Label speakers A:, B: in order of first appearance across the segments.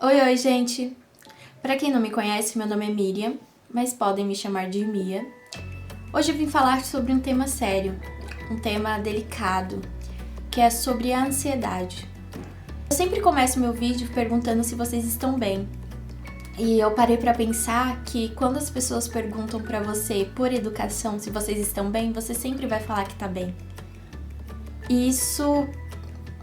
A: Oi, gente! Pra quem não me conhece, meu nome é Miriam, mas podem me chamar de Mia. Hoje eu vim falar sobre um tema sério, um tema delicado, que é sobre a ansiedade. Eu sempre começo meu vídeo perguntando se vocês estão bem. E eu parei pra pensar que quando as pessoas perguntam pra você, por educação, se vocês estão bem, você sempre vai falar que tá bem. E isso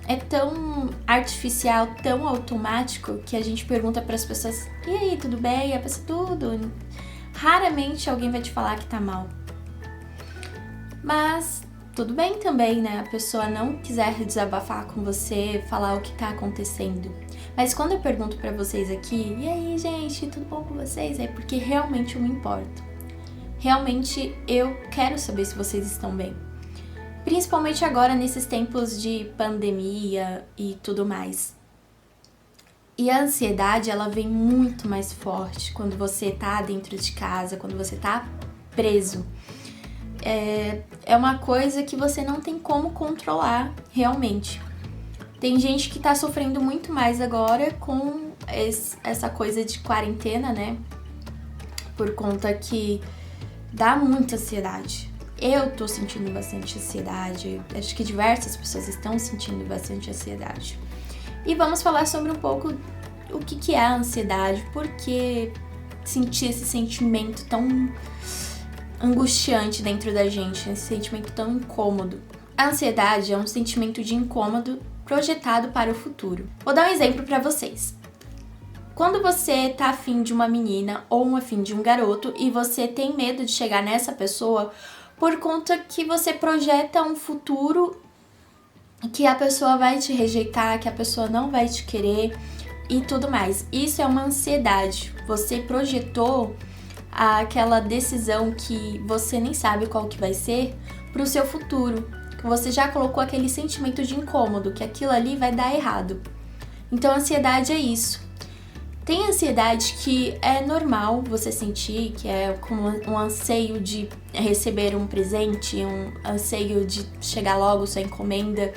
A: é tão artificial, tão automático, que a gente pergunta para as pessoas: e aí, tudo bem? E a pessoa: tudo. Raramente alguém vai te falar que tá mal. Mas tudo bem também, né? A pessoa não quiser desabafar com você, falar o que tá acontecendo. Mas quando eu pergunto para vocês aqui: e aí, gente, tudo bom com vocês? É porque realmente eu me importo. Realmente eu quero saber se vocês estão bem. Principalmente agora nesses tempos de pandemia e tudo mais. E a ansiedade, ela vem muito mais forte quando você tá dentro de casa, quando você tá preso. É uma coisa que você não tem como controlar realmente. Tem gente que tá sofrendo muito mais agora com essa coisa de quarentena, né? Por conta que dá muita ansiedade. Eu tô sentindo bastante ansiedade, acho que diversas pessoas estão sentindo bastante ansiedade. E vamos falar sobre um pouco o que é a ansiedade, por que sentir esse sentimento tão angustiante dentro da gente, esse sentimento tão incômodo. A ansiedade é um sentimento de incômodo projetado para o futuro. Vou dar um exemplo para vocês. Quando você tá afim de uma menina ou afim de um garoto e você tem medo de chegar nessa pessoa por conta que você projeta um futuro que a pessoa vai te rejeitar, que a pessoa não vai te querer e tudo mais. Isso é uma ansiedade. Você projetou aquela decisão que você nem sabe qual que vai ser pro seu futuro. Você já colocou aquele sentimento de incômodo, que aquilo ali vai dar errado. Então, a ansiedade é isso. Tem ansiedade que é normal você sentir, que é como um anseio de receber um presente, um anseio de chegar logo sua encomenda,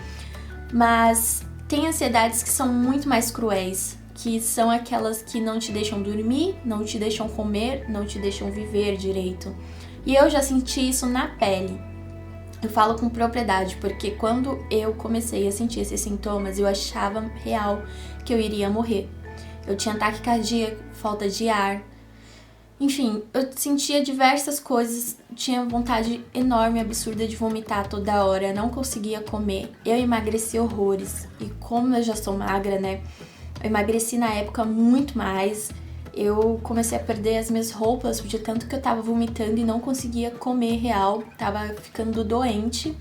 A: mas tem ansiedades que são muito mais cruéis, que são aquelas que não te deixam dormir, não te deixam comer, não te deixam viver direito. E eu já senti isso na pele. Eu falo com propriedade, porque quando eu comecei a sentir esses sintomas, eu achava real que eu iria morrer. Eu tinha taquicardia, falta de ar. Enfim, eu sentia diversas coisas, tinha vontade enorme, absurda de vomitar toda hora, não conseguia comer. Eu emagreci horrores. E como eu já sou magra, né? Eu emagreci na época muito mais. Eu comecei a perder as minhas roupas de tanto que eu tava vomitando e não conseguia comer real. Tava ficando doente.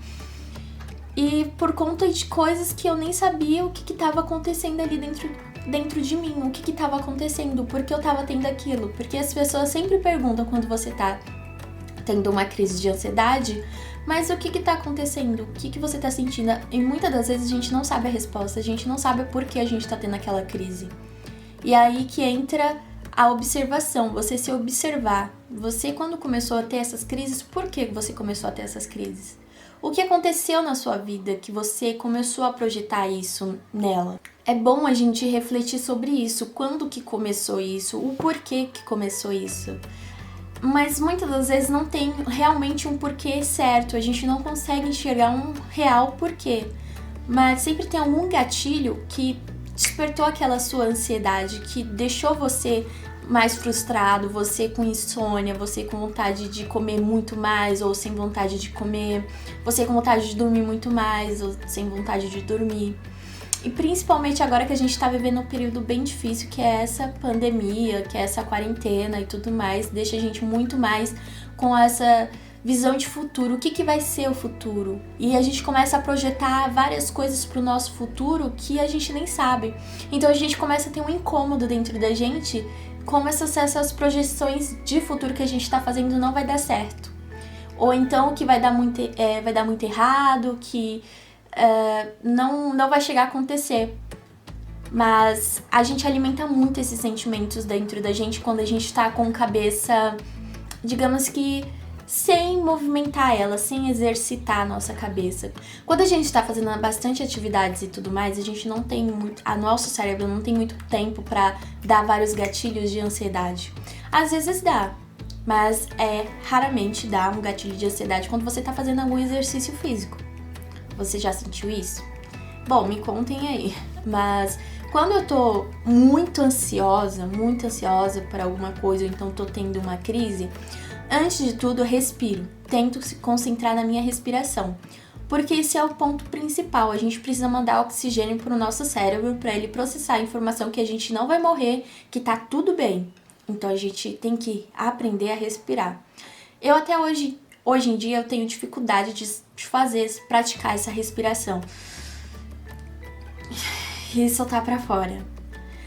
A: E por conta de coisas que eu nem sabia o que tava acontecendo ali dentro de mim, o que estava acontecendo, por que eu tava tendo aquilo. Porque as pessoas sempre perguntam quando você tá tendo uma crise de ansiedade, mas o que tá acontecendo? O que você tá sentindo? E muitas das vezes a gente não sabe a resposta, a gente não sabe por que a gente tá tendo aquela crise. E aí que entra a observação, você se observar. Você, quando começou a ter essas crises, por que você começou a ter essas crises? O que aconteceu na sua vida que você começou a projetar isso nela? É bom a gente refletir sobre isso, quando que começou isso, o porquê que começou isso. Mas muitas das vezes não tem realmente um porquê certo, a gente não consegue enxergar um real porquê. Mas sempre tem algum gatilho que despertou aquela sua ansiedade, que deixou você mais frustrado, você com insônia, você com vontade de comer muito mais ou sem vontade de comer, você com vontade de dormir muito mais ou sem vontade de dormir. E principalmente agora que a gente tá vivendo um período bem difícil, que é essa pandemia, que é essa quarentena e tudo mais, deixa a gente muito mais com essa visão de futuro, o que vai ser o futuro? E a gente começa a projetar várias coisas pro nosso futuro que a gente nem sabe. Então a gente começa a ter um incômodo dentro da gente, como essas projeções de futuro que a gente tá fazendo não vai dar certo. Ou então que vai dar muito errado, que não vai chegar a acontecer. Mas a gente alimenta muito esses sentimentos dentro da gente quando a gente tá com cabeça, digamos que sem movimentar ela, sem exercitar a nossa cabeça. Quando a gente tá fazendo bastante atividades e tudo mais, a gente não tem muito, nosso cérebro não tem muito tempo pra dar vários gatilhos de ansiedade. Às vezes dá, mas raramente dá um gatilho de ansiedade quando você tá fazendo algum exercício físico. Você já sentiu isso? Bom, me contem aí. Mas quando eu tô muito ansiosa por alguma coisa, ou então tô tendo uma crise, antes de tudo eu respiro. Tento se concentrar na minha respiração. Porque esse é o ponto principal. A gente precisa mandar oxigênio pro nosso cérebro para ele processar a informação que a gente não vai morrer, que tá tudo bem. Então a gente tem que aprender a respirar. Eu até hoje em dia eu tenho dificuldade de praticar essa respiração e soltar pra fora.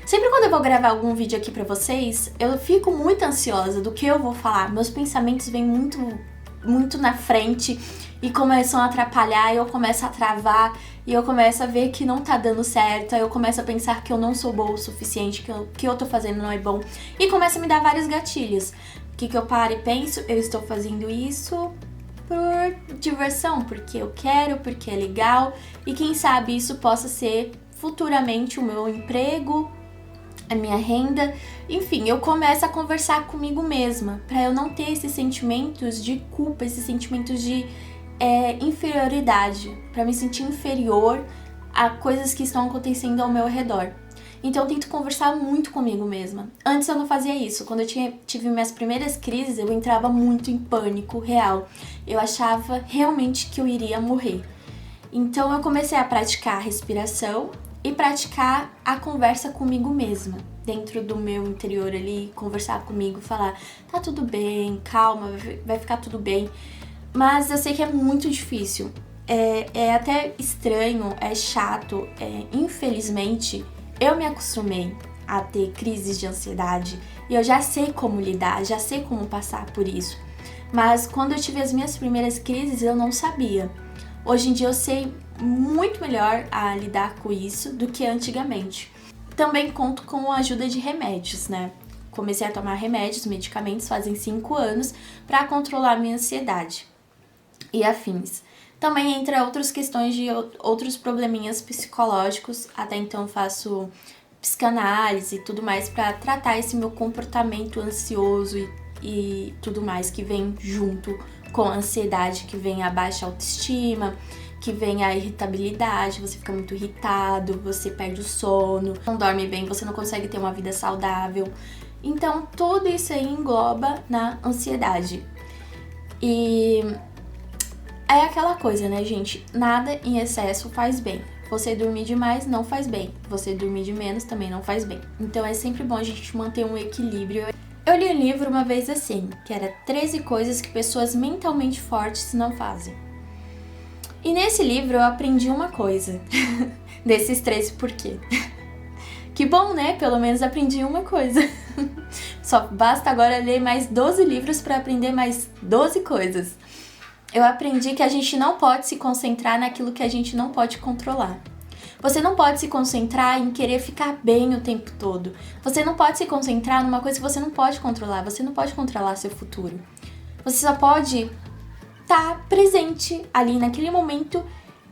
A: Sempre quando eu vou gravar algum vídeo aqui pra vocês, eu fico muito ansiosa do que eu vou falar. Meus pensamentos vêm muito na frente e começam a atrapalhar, e eu começo a travar, e eu começo a ver que não tá dando certo, aí eu começo a pensar que eu não sou boa o suficiente, que o que eu tô fazendo não é bom, e começa a me dar vários gatilhos. O que eu paro e penso? Eu estou fazendo isso por diversão, porque eu quero, porque é legal, e quem sabe isso possa ser futuramente o meu emprego, a minha renda. Enfim, eu começo a conversar comigo mesma, pra eu não ter esses sentimentos de culpa, esses sentimentos de inferioridade, pra me sentir inferior a coisas que estão acontecendo ao meu redor. Então eu tento conversar muito comigo mesma. Antes eu não fazia isso. Quando eu tive minhas primeiras crises, eu entrava muito em pânico real. Eu achava realmente que eu iria morrer. Então eu comecei a praticar a respiração e praticar a conversa comigo mesma. Dentro do meu interior ali, conversar comigo, falar, tá tudo bem, calma, vai ficar tudo bem. Mas eu sei que é muito difícil. É até estranho, é chato, infelizmente, eu me acostumei a ter crises de ansiedade e eu já sei como lidar, já sei como passar por isso. Mas quando eu tive as minhas primeiras crises, eu não sabia. Hoje em dia eu sei muito melhor a lidar com isso do que antigamente. Também conto com a ajuda de remédios, né? Comecei a tomar remédios, medicamentos, fazem 5 anos para controlar a minha ansiedade e afins. Também entra outras questões de outros probleminhas psicológicos. Até então faço psicanálise e tudo mais para tratar esse meu comportamento ansioso e tudo mais que vem junto com a ansiedade, que vem a baixa autoestima, que vem a irritabilidade, você fica muito irritado, você perde o sono, não dorme bem, você não consegue ter uma vida saudável. Então tudo isso aí engloba na ansiedade. E é aquela coisa, né, gente? Nada em excesso faz bem. Você dormir demais não faz bem. Você dormir de menos também não faz bem. Então é sempre bom a gente manter um equilíbrio. Eu li um livro uma vez assim, que era 13 coisas que pessoas mentalmente fortes não fazem. E nesse livro eu aprendi uma coisa. Desses 13 por quê? Que bom, né? Pelo menos aprendi uma coisa. Só basta agora ler mais 12 livros para aprender mais 12 coisas. Eu aprendi que a gente não pode se concentrar naquilo que a gente não pode controlar. Você não pode se concentrar em querer ficar bem o tempo todo. Você não pode se concentrar numa coisa que você não pode controlar. Você não pode controlar seu futuro. Você só pode estar presente ali naquele momento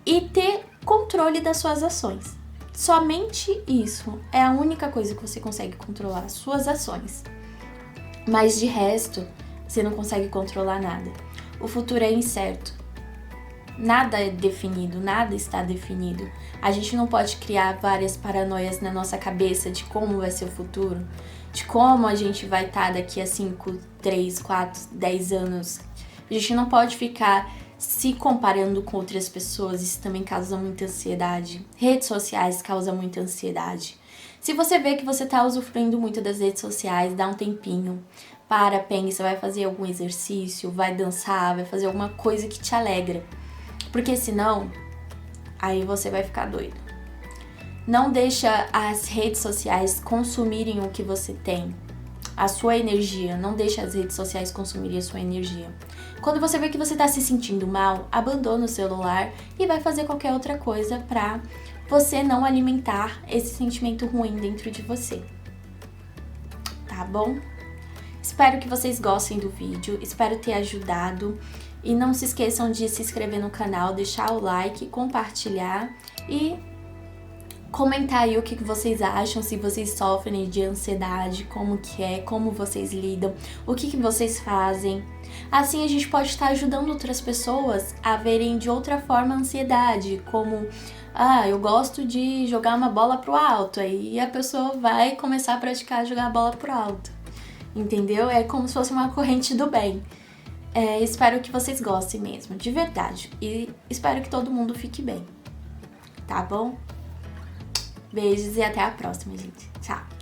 A: e ter controle das suas ações. Somente isso é a única coisa que você consegue controlar, suas ações. Mas de resto, você não consegue controlar nada. O futuro é incerto. Nada é definido, nada está definido. A gente não pode criar várias paranoias na nossa cabeça de como vai ser o futuro, de como a gente vai estar daqui a 5, 3, 4, 10 anos. A gente não pode ficar se comparando com outras pessoas, isso também causa muita ansiedade. Redes sociais causam muita ansiedade. Se você vê que você está usufruindo muito das redes sociais, dá um tempinho. Pensa, vai fazer algum exercício, vai dançar, vai fazer alguma coisa que te alegra. Porque senão, aí você vai ficar doido. Não deixa as redes sociais consumirem o que você tem, a sua energia. Não deixa as redes sociais consumirem a sua energia. Quando você vê que você está se sentindo mal, abandona o celular e vai fazer qualquer outra coisa pra você não alimentar esse sentimento ruim dentro de você. Tá bom? Espero que vocês gostem do vídeo, espero ter ajudado. E não se esqueçam de se inscrever no canal, deixar o like, compartilhar e comentar aí o que vocês acham, se vocês sofrem de ansiedade, como que é, como vocês lidam, o que vocês fazem. Assim a gente pode estar ajudando outras pessoas a verem de outra forma a ansiedade, como eu gosto de jogar uma bola pro alto, aí a pessoa vai começar a praticar jogar a bola pro alto, entendeu? É como se fosse uma corrente do bem. Espero que vocês gostem mesmo, de verdade, e espero que todo mundo fique bem, tá bom? Beijos e até a próxima, gente. Tchau!